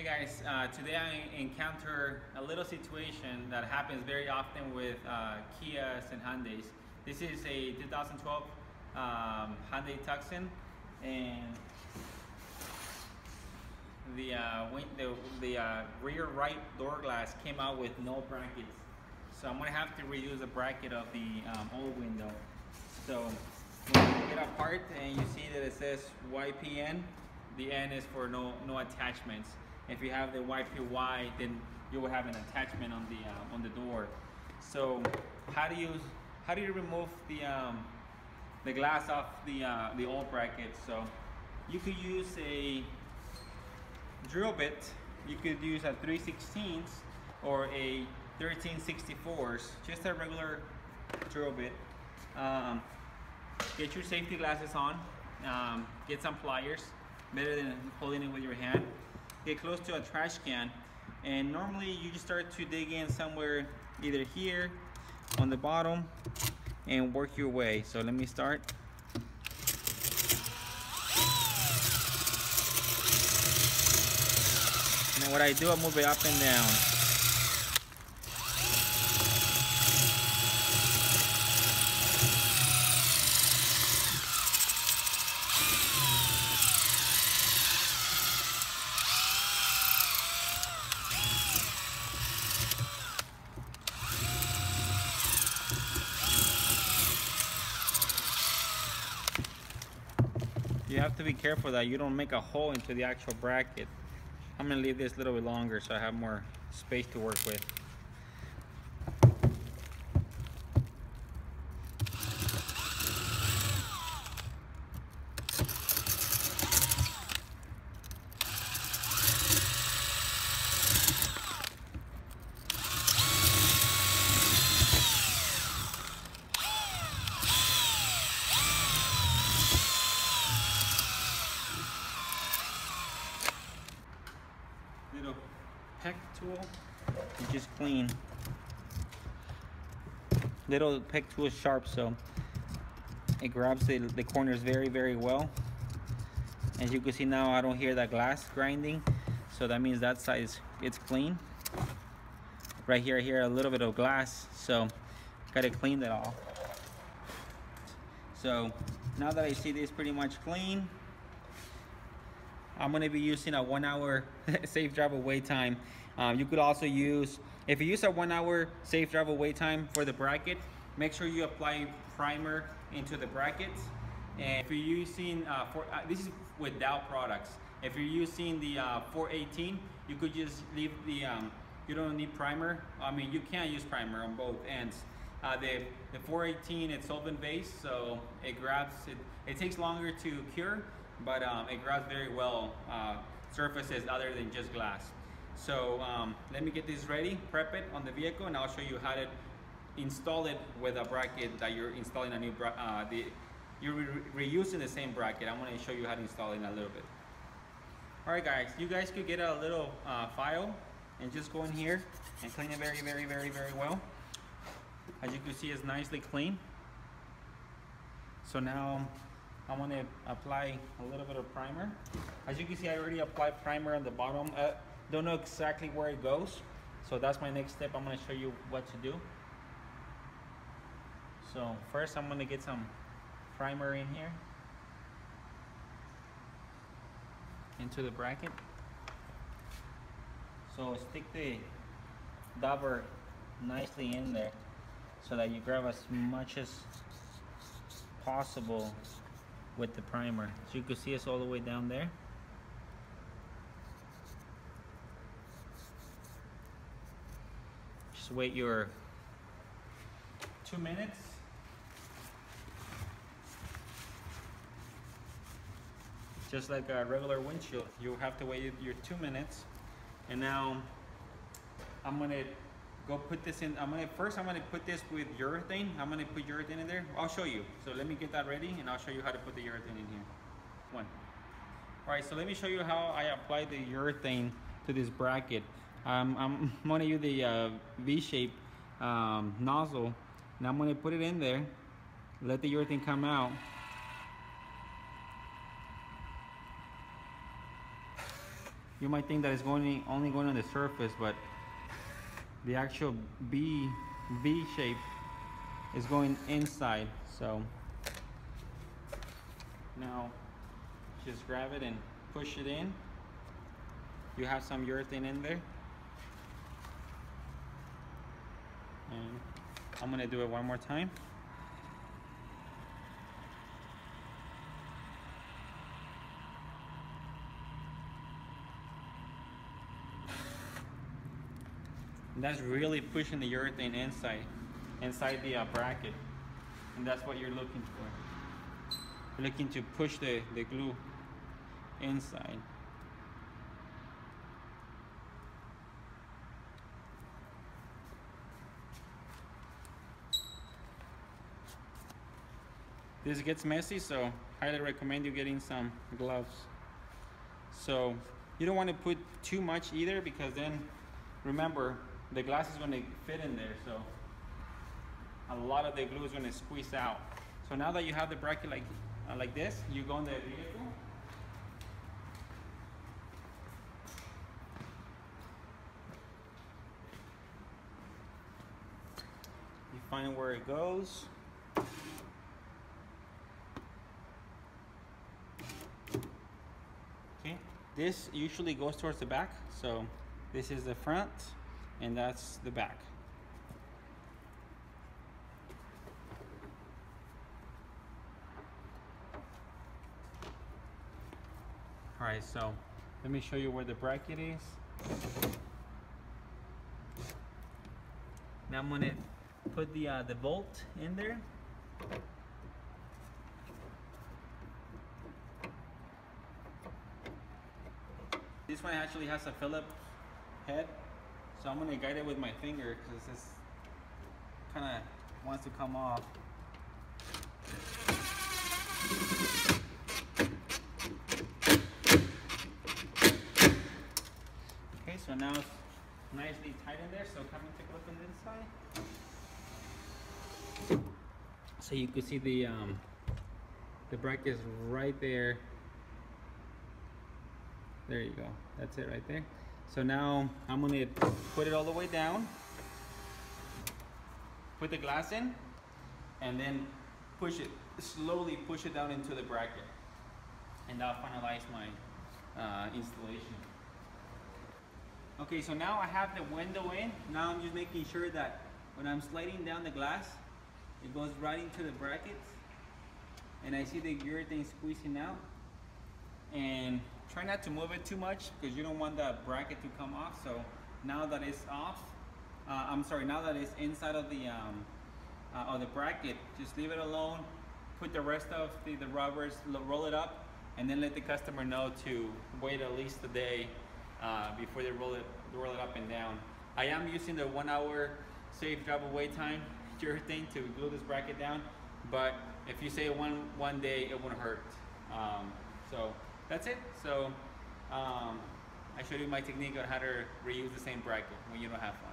Hey guys, today I encounter a little situation that happens very often with Kias and Hyundais. This is a 2012 Hyundai Tucson, and the rear right door glass came out with no brackets. So I'm gonna have to reuse the bracket of the old window. So when you get apart and you see that it says YPN, the N is for no attachments. If you have the YPY, then you will have an attachment on the door. So how do you remove the glass off the old bracket? So you could use a drill bit. You could use a 3/16 or a 13/64, just a regular drill bit. Get your safety glasses on. Get some pliers, better than holding it with your hand. Get close to a trash can, and normally you just start to dig in somewhere, either here on the bottom, and work your way. So let me start. And then what I do, I move it up and down. You have to be careful that you don't make a hole into the actual bracket. I'm gonna leave this a little bit longer so I have more space to work with. Little peck tool, you just clean. Little peck tool is sharp, so it grabs the corners very well. As you can see now, I don't hear that glass grinding, so that means that side it's clean. Right here I hear a little bit of glass, so gotta clean that off. So now that I see this pretty much clean, I'm going to be using a 1 hour safe drive away time. You could also use, if you use a 1 hour safe drive away time for the bracket, make sure you apply primer into the brackets. And if you're using, this is with Dow products. If you're using the 418, you could just leave the, you don't need primer. I mean, you can use primer on both ends. The 418, it's solvent based, so it grabs, it takes longer to cure, but it grabs very well surfaces other than just glass. So let me get this ready, prep it on the vehicle, and I'll show you how to install it with a bracket that you're installing a new you're reusing the same bracket. I'm going to show you how to install it in a little bit. All right guys, you guys could get a little file and just go in here and clean it very well. As you can see, it's nicely clean. So now I'm going to apply a little bit of primer. As you can see, I already applied primer on the bottom. Don't know exactly where it goes, so that's my next step. I'm going to show you what to do. So first I'm going to get some primer in here into the bracket. So stick the dauber nicely in there so that you grab as much as possible with the primer. So you can see it's all the way down there. Just wait your 2 minutes. Just like a regular windshield, you have to wait your 2 minutes. And now I'm gonna go put this in. First I'm gonna put this with urethane. I'm gonna put urethane in there. I'll show you. So let me get that ready and I'll show you how to put the urethane in here. All right, so let me show you how I apply the urethane to this bracket. I'm gonna use the V-shape nozzle. Now I'm gonna put it in there, let the urethane come out. You might think that it's only going on the surface, but the actual V shape is going inside. So now just grab it and push it in. You have some urethane in there. And I'm gonna do it one more time. And that's really pushing the urethane inside the bracket. And that's what you're looking for. You're looking to push the glue inside. This gets messy, so highly recommend you getting some gloves. So you don't want to put too much either, because then remember the glass is going to fit in there, so a lot of the glue is going to squeeze out. So now that you have the bracket like this, you go in the vehicle. You find where it goes. Okay, this usually goes towards the back, so this is the front and that's the back. All right, so let me show you where the bracket is. Now I'm gonna put the bolt in there. This one actually has a Phillips head, so I'm gonna guide it with my finger because this kind of wants to come off. Okay, so now it's nicely tight in there, so come and take a look on the inside. So you can see the bracket is right there. There you go, that's it right there. So now I'm gonna put it all the way down, put the glass in, and then push it, slowly push it down into the bracket. And that'll finalize my installation. Okay, so now I have the window in. Now I'm just making sure that when I'm sliding down the glass, it goes right into the brackets. And I see the urethane squeezing out. And try not to move it too much because you don't want that bracket to come off. So now that it's off, now that it's inside of the bracket, just leave it alone. Put the rest of the rubbers, roll it up, and then let the customer know to wait at least a day before they roll it up and down. I am using the 1 hour safe drop away time urethane to glue this bracket down, but if you say one day, it won't hurt. So that's it. So I showed you my technique on how to reuse the same bracket when you don't have one.